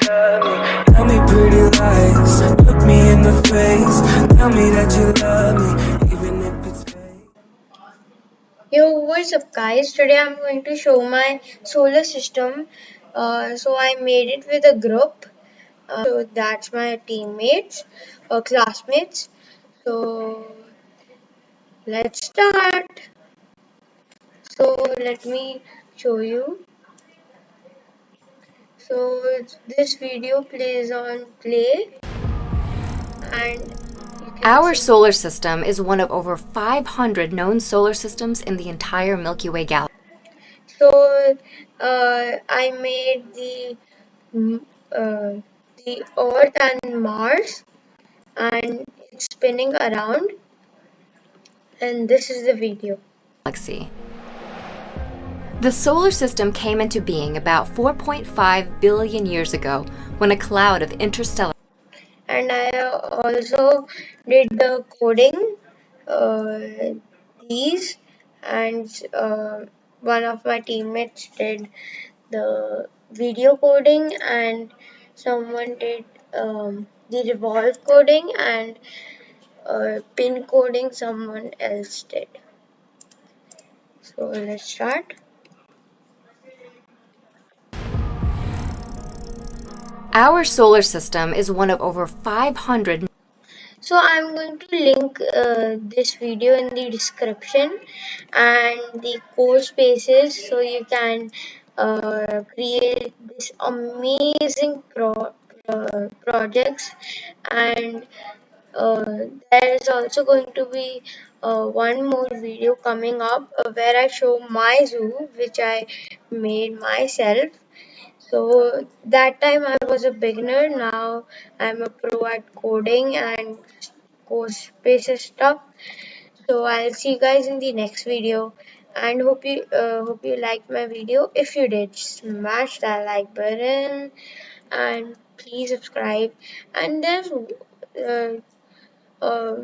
Tell me pretty lies, look me in the face. Tell me that you love me, even if it's fake. Yo, what's up, guys? Today I'm going to show my solar system. So I made it with a group. So that's my teammates or classmates. So let's start. So let me show you. So this video plays on play, and you can Our see. solar system is one of over 500 known solar systems in the entire Milky Way galaxy. So I made mm, uh, the Earth and Mars, and it's spinning around, and this is the video. The solar system came into being about 4.5 billion years ago when a cloud of interstellar And I also did the coding, these, and one of my teammates did the video coding, and someone did the revolve coding, and pin coding someone else did. So let's start. Our solar system is one of over 500. So I'm going to link this video in the description and the coSpaces, so you can create this amazing projects. And there is also going to be one more video coming up where I show my zoo, which I made myself. So that time I was a beginner. Now I'm a pro at coding and coSpaces stuff. So I'll see you guys in the next video, and hope you liked my video. If you did, smash that like button and please subscribe. And there's uh, uh,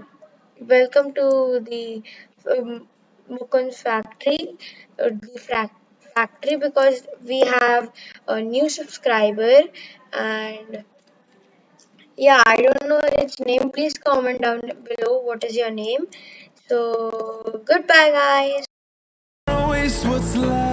welcome to the Mukun's factory, factory, because we have a new subscriber. And yeah, I don't know its name. Please comment down below what is your name. So goodbye, guys. Waste what's left.